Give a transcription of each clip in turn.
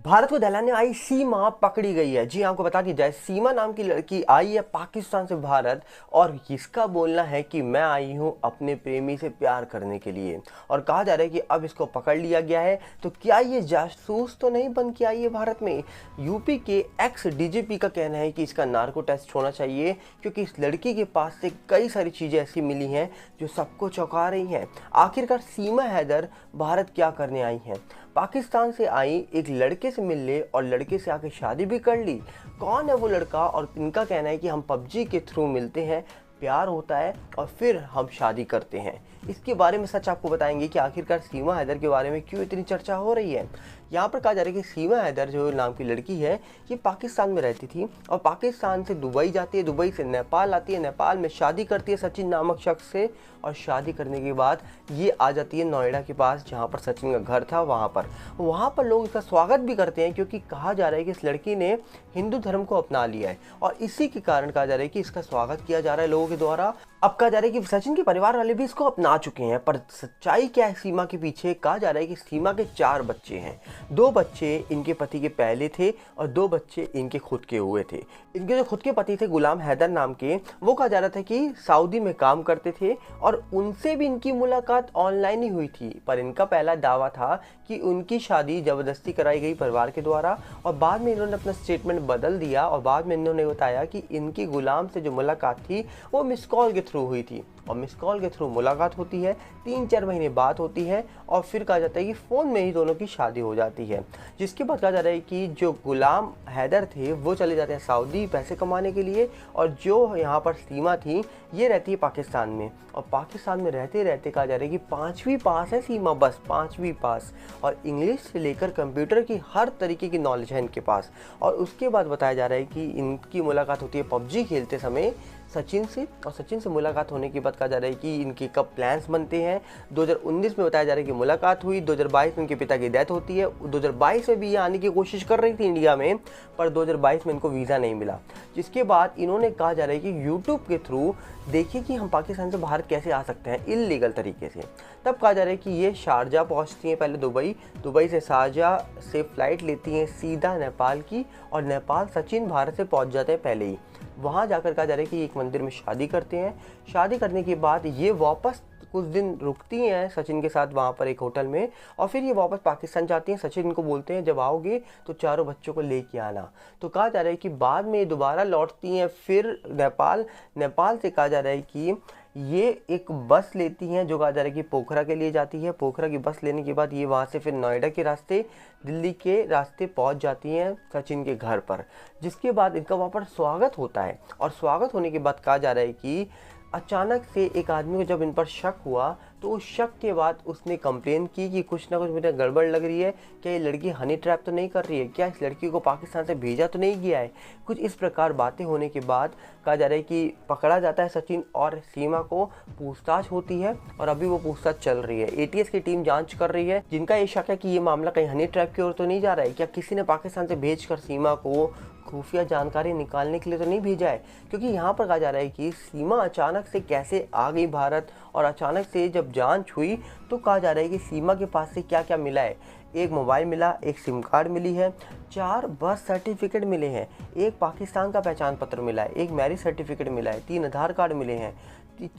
भारत को दहलाने आई सीमा पकड़ी गई है। जी आपको बता दी जाए, सीमा नाम की लड़की आई है पाकिस्तान से भारत और इसका बोलना है कि मैं आई हूं अपने प्रेमी से प्यार करने के लिए। और कहा जा रहा है कि अब इसको पकड़ लिया गया है। तो क्या ये जासूस तो नहीं बन के आई है भारत में? यूपी के एक्स डीजीपी का कहना है कि इसका नार्को टेस्ट होना चाहिए, क्योंकि इस लड़की के पास से कई सारी चीज़ें ऐसी मिली हैं जो सबको चौंका रही हैं। आखिरकार सीमा हैदर भारत क्या करने आई हैं? पाकिस्तान से आई एक लड़के से मिल ले और लड़के से आके शादी भी कर ली। कौन है वो लड़का? और इनका कहना है कि हम पबजी के थ्रू मिलते हैं, प्यार होता है और फिर हम शादी करते हैं। इसके बारे में सच आपको बताएंगे कि आखिरकार सीमा हैदर के बारे में क्यों इतनी चर्चा हो रही है। यहाँ पर कहा जा रहा है कि सीमा हैदर जो नाम की लड़की है, ये पाकिस्तान में रहती थी और पाकिस्तान से दुबई जाती है, दुबई से नेपाल आती है, नेपाल में शादी करती है सचिन नामक शख्स से और शादी करने के बाद ये आ जाती है नोएडा के पास, जहाँ पर सचिन का घर था। वहाँ पर लोग इसका स्वागत भी करते हैं, क्योंकि कहा जा रहा है कि इस लड़की ने हिंदू धर्म को अपना लिया है और इसी के कारण कहा जा रहा है कि इसका स्वागत किया जा रहा है लोगों के द्वारा। अब कहा जा रहा है कि सचिन के परिवार वाले भी इसको अपना चुके हैं, पर सच्चाई क्या है सीमा के पीछे? कहा जा रहा है कि सीमा के 4 बच्चे हैं। 2 बच्चे इनके पति के पहले थे और 2 बच्चे इनके खुद के हुए थे। इनके जो खुद के पति थे गुलाम हैदर नाम के, वो कहा जा रहा था कि सऊदी में काम करते थे और उनसे भी इनकी मुलाकात ऑनलाइन ही हुई थी। पर इनका पहला दावा था कि उनकी शादी ज़बरदस्ती कराई गई परिवार के द्वारा और बाद में इन्होंने अपना स्टेटमेंट बदल दिया और बाद में इन्होंने बताया कि इनकी गुलाम से जो मुलाकात थी वो मिस कॉल के थ्रू हुई थी और मिस कॉल के थ्रू मुलाकात होती है, 3-4 महीने बात होती है और फिर कहा जाता है कि फ़ोन में ही दोनों की शादी हो जाती है। जिसके बाद कहा जा रहा है कि जो गुलाम हैदर थे वो चले जाते हैं सऊदी पैसे कमाने के लिए और जो यहाँ पर सीमा थी ये रहती है पाकिस्तान में। और पाकिस्तान में रहते रहते कहा जा रहा है कि 5वीं पास है सीमा, बस 5वीं पास, और इंग्लिश से लेकर कंप्यूटर की हर तरीके की नॉलेज है इनके पास। और उसके बाद बताया जा रहा है कि इनकी मुलाकात होती है पबजी खेलते समय सचिन से, और सचिन से मुलाकात होने के बाद कहा जा रहा है कि इनके कब प्लान्स बनते हैं। 2019 में बताया जा रहा है कि मुलाकात हुई, 2022 में इनके पिता की डेथ होती है। 2022 में भी ये आने की कोशिश कर रही थी इंडिया में, पर 2022 में इनको वीज़ा नहीं मिला। जिसके बाद इन्होंने कहा जा रहा है कि यूट्यूब के थ्रू देखिए कि हम पाकिस्तान से भारत कैसे आ सकते हैं इल्लीगल तरीके से। तब कहा जा रहा है कि ये शारजा पहुंचती हैं पहले दुबई से शारजा से फ़्लाइट लेती हैं सीधा नेपाल की और नेपाल सचिन भारत से पहुंच जाते हैं पहले ही। वहाँ जाकर कहा जा रहा है कि एक मंदिर में शादी करते हैं। शादी करने के बाद ये वापस कुछ दिन रुकती हैं सचिन के साथ वहाँ पर एक होटल में और फिर ये वापस पाकिस्तान जाती हैं। सचिन इनको बोलते हैं जब आओगे तो चारों बच्चों को लेके आना। तो कहा जा रहा है कि बाद में दोबारा लौटती हैं फिर नेपाल से कहा जा रहा है कि ये एक बस लेती हैं जो कहा जा रहा है कि पोखरा के लिए जाती है। पोखरा की बस लेने के बाद ये वहाँ से फिर नोएडा के रास्ते, दिल्ली के रास्ते पहुँच जाती हैं सचिन के घर पर। जिसके बाद इनका वहाँ पर स्वागत होता है और स्वागत होने के बाद कहा जा रहा है कि अचानक से एक आदमी को जब इन पर शक हुआ तो उस शक के बाद उसने कंप्लेन की कि कुछ ना कुछ मुझे गड़बड़ लग रही है, क्या ये लड़की हनी ट्रैप तो नहीं कर रही है, क्या इस लड़की को पाकिस्तान से भेजा तो नहीं गया है। कुछ इस प्रकार बातें होने के बाद कहा जा रहा है कि पकड़ा जाता है सचिन और सीमा को पूछताछ होती है और अभी वो पूछताछ चल रही है। एटीएस की टीम जांच कर रही है, जिनका ये शक है कि ये मामला कहीं हनी ट्रैप की ओर तो नहीं जा रहा है, क्या किसी ने पाकिस्तान से भेजकर सीमा को खुफिया जानकारी निकालने के लिए तो नहीं भेजा है। क्योंकि यहाँ पर कहा जा रहा है कि सीमा अचानक से कैसे आ गई भारत और अचानक से जब जांच हुई तो कहा जा रहा है कि सीमा के पास से क्या क्या मिला है। एक मोबाइल मिला, एक सिम कार्ड मिली है, 4 बर्थ सर्टिफिकेट मिले हैं, एक पाकिस्तान का पहचान पत्र मिला है, एक मैरिज सर्टिफिकेट मिला है, 3 आधार कार्ड मिले हैं,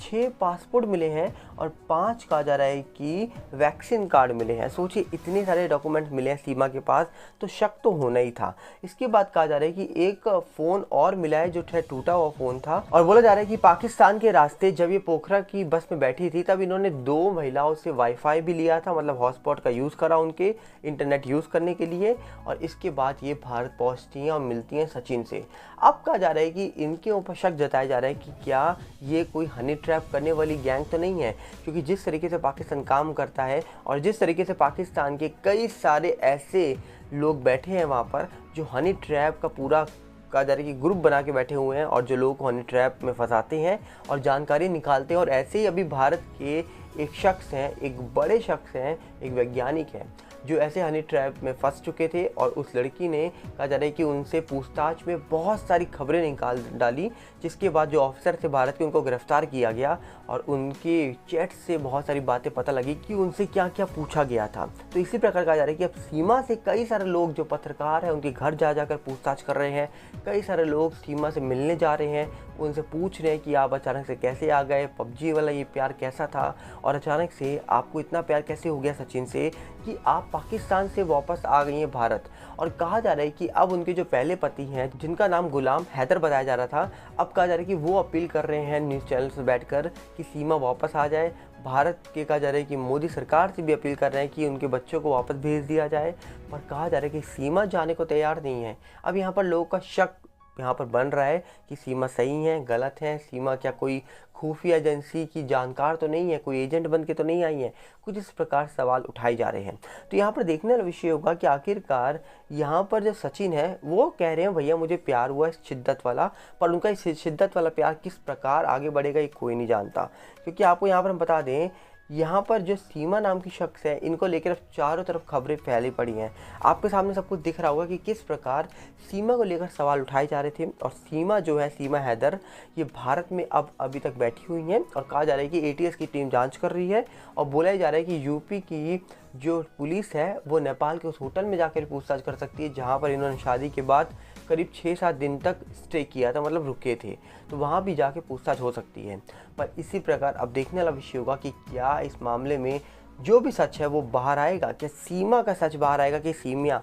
6 पासपोर्ट मिले हैं और 5 कहा जा रहा है कि वैक्सीन कार्ड मिले हैं। सोचिए इतने सारे डॉक्यूमेंट मिले हैं सीमा के पास, तो शक तो होना ही था। इसके बाद कहा जा रहा है कि एक फ़ोन और मिला है जो टूटा हुआ फ़ोन था और बोला जा रहा है कि पाकिस्तान के रास्ते जब ये पोखरा की बस में बैठी थी तब इन्होंने 2 महिलाओं से वाईफाई भी लिया था, मतलब हॉटस्पॉट का यूज़ करा उनके इंटरनेट यूज़ करने के लिए। और इसके बाद ये भारत पहुँचती हैं और मिलती हैं सचिन से। अब कहा जा रहा है कि इनके ऊपर शक जताया जा रहा है कि क्या ये कोई हनी ट्रैप करने वाली गैंग तो नहीं है, क्योंकि जिस तरीके से पाकिस्तान काम करता है और जिस तरीके से पाकिस्तान के कई सारे ऐसे लोग बैठे हैं वहाँ पर जो हनी ट्रैप का पूरा कहा जा रहा है कि ग्रुप बना के बैठे हुए हैं और जो लोग को हनी ट्रैप में फंसाते हैं और जानकारी निकालते हैं। और ऐसे ही अभी भारत के एक शख्स हैं, एक बड़े शख्स हैं, एक वैज्ञानिक हैं जो ऐसे हनी ट्रैप में फंस चुके थे और उस लड़की ने कहा जा रहा है कि उनसे पूछताछ में बहुत सारी खबरें निकाल डाली, जिसके बाद जो ऑफिसर थे भारत के उनको गिरफ्तार किया गया और उनके चैट से बहुत सारी बातें पता लगी कि उनसे क्या क्या पूछा गया था। तो इसी प्रकार कहा जा रहा है कि अब सीमा से कई सारे लोग जो पत्रकार हैं उनके घर जा जाकर पूछताछ कर रहे हैं। कई सारे लोग सीमा से मिलने जा रहे हैं, उनसे पूछ रहे हैं कि आप अचानक से कैसे आ गए, पबजी वाला ये प्यार कैसा था और अचानक से आपको इतना प्यार कैसे हो गया सचिन से कि आप पाकिस्तान से वापस आ गई हैं भारत। और कहा जा रहा है कि अब उनके जो पहले पति हैं जिनका नाम गुलाम हैदर बताया जा रहा था, अब कहा जा रहा है कि वो अपील कर रहे हैं न्यूज़ चैनल से बैठकर कि सीमा वापस आ जाए। भारत के कहा जा रहा है कि मोदी सरकार से भी अपील कर रहे हैं कि उनके बच्चों को वापस भेज दिया जाए। पर कहा जा रहा है कि सीमा जाने को तैयार नहीं है। अब यहाँ पर लोगों का शक यहाँ पर बन रहा है कि सीमा सही है गलत है, सीमा क्या कोई खुफिया एजेंसी की जानकार तो नहीं है, कोई एजेंट बन के तो नहीं आई है। कुछ इस प्रकार सवाल उठाए जा रहे हैं। तो यहाँ पर देखने वाला विषय होगा कि आखिरकार यहाँ पर जो सचिन है वो कह रहे हैं भैया मुझे प्यार हुआ है शिद्दत वाला, पर उनका इस शिद्दत वाला प्यार किस प्रकार आगे बढ़ेगा ये कोई नहीं जानता। क्योंकि आपको यहाँ पर हम बता दें, यहाँ पर जो सीमा नाम की शख्स है इनको लेकर चारों तरफ खबरें फैली पड़ी हैं। आपके सामने सब कुछ दिख रहा होगा कि किस प्रकार सीमा को लेकर सवाल उठाए जा रहे थे। और सीमा जो है, सीमा हैदर, ये भारत में अब अभी तक बैठी हुई हैं और कहा जा रहा है कि एटीएस की टीम जांच कर रही है। और बोला जा रहा है कि यूपी की जो पुलिस है वो नेपाल के उस होटल में जाकर पूछताछ कर सकती है जहाँ पर इन्होंने शादी के बाद करीब 6-7 दिन तक स्टे किया था, मतलब रुके थे। तो वहाँ भी जाके पूछताछ हो सकती है। पर इसी प्रकार अब देखने वाला विषय होगा कि क्या इस मामले में जो भी सच है वो बाहर आएगा। क्या सीमा का सच बाहर आएगा कि सीमा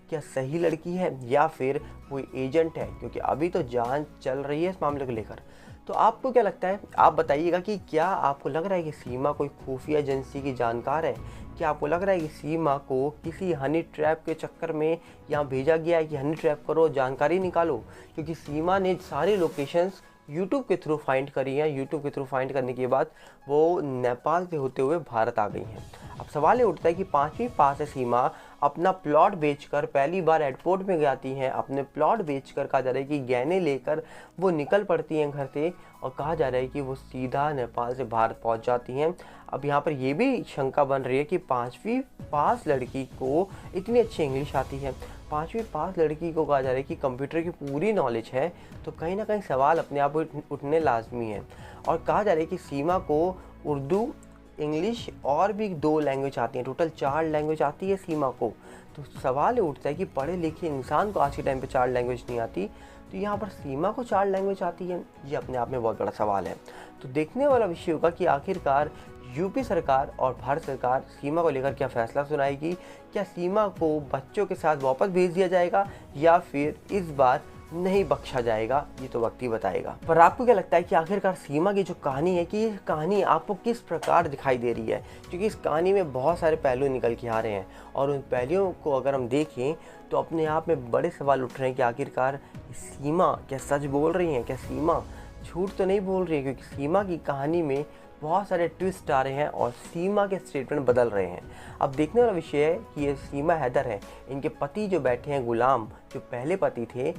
क्या सही लड़की है या फिर कोई एजेंट है, क्योंकि अभी तो जांच चल रही है इस मामले को लेकर। तो आपको क्या लगता है, आप बताइएगा कि क्या आपको लग रहा है कि सीमा कोई खुफिया एजेंसी की जानकार है? क्या आपको लग रहा है कि सीमा को किसी हनी ट्रैप के चक्कर में यहाँ भेजा गया है कि हनी ट्रैप करो, जानकारी निकालो? क्योंकि सीमा ने सारी लोकेशंस यूट्यूब के थ्रू फाइंड करी हैं। यूट्यूब के थ्रू फाइंड करने के बाद वो नेपाल से होते हुए भारत आ गई हैं। अब सवाल ये उठता है कि 5वीं पास है सीमा, अपना प्लॉट बेचकर पहली बार एयरपोर्ट में जाती हैं, अपने प्लॉट बेचकर कहा जा रहा है कि गहने लेकर वो निकल पड़ती हैं घर से और कहा जा रहा है कि वो सीधा नेपाल से भारत पहुंच जाती हैं। अब यहाँ पर ये भी शंका बन रही है कि 5वीं पास लड़की को इतनी अच्छी इंग्लिश आती है, 5वीं पास लड़की को कहा जा रहा है कि कंप्यूटर की पूरी नॉलेज है, तो कहीं ना कहीं सवाल अपने आप उठने लाजमी है। और कहा जा रहा है कि सीमा को उर्दू, इंग्लिश और भी 2 लैंग्वेज आती हैं, टोटल 4 लैंग्वेज आती है सीमा को। तो सवाल ये उठता है कि पढ़े लिखे इंसान को आज के टाइम पे 4 लैंग्वेज नहीं आती, तो यहाँ पर सीमा को 4 लैंग्वेज आती है, ये अपने आप में बहुत बड़ा सवाल है। तो देखने वाला विषय होगा कि आखिरकार यूपी सरकार और भारत सरकार सीमा को लेकर क्या फैसला सुनाएगी। क्या सीमा को बच्चों के साथ वापस भेज दिया जाएगा या फिर इस बार नहीं बख्शा जाएगा, ये तो वक्त ही बताएगा। पर आपको क्या लगता है कि आखिरकार सीमा की जो कहानी है कि ये कहानी आपको किस प्रकार दिखाई दे रही है? क्योंकि इस कहानी में बहुत सारे पहलू निकल के आ रहे हैं और उन पहलुओं को अगर हम देखें तो अपने आप में बड़े सवाल उठ रहे हैं कि आखिरकार सीमा क्या सच बोल रही हैं, क्या सीमा झूठ तो नहीं बोल रही है? क्योंकि सीमा की कहानी में बहुत सारे ट्विस्ट आ रहे हैं और सीमा के स्टेटमेंट बदल रहे हैं। अब देखने वाला विषय है कि ये सीमा हैदर है, इनके पति जो बैठे हैं गुलाम, जो पहले पति थे,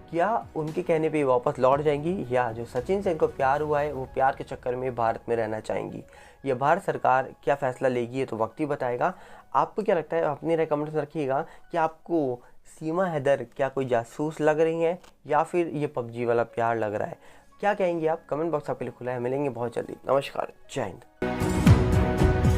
क्या उनके कहने पे वापस लौट जाएंगी या जो सचिन से इनको प्यार हुआ है वो प्यार के चक्कर में भारत में रहना चाहेंगी? ये भारत सरकार क्या फैसला लेगी ये तो वक्त ही बताएगा। आपको क्या लगता है, अपनी राय कमेंट्स में रखिएगा कि आपको सीमा हैदर क्या कोई जासूस लग रही हैं या फिर ये पबजी वाला प्यार लग रहा है? क्या कहेंगे आप? कमेंट बॉक्स आपके लिए खुला है। मिलेंगे बहुत जल्दी। नमस्कार, जय हिंद।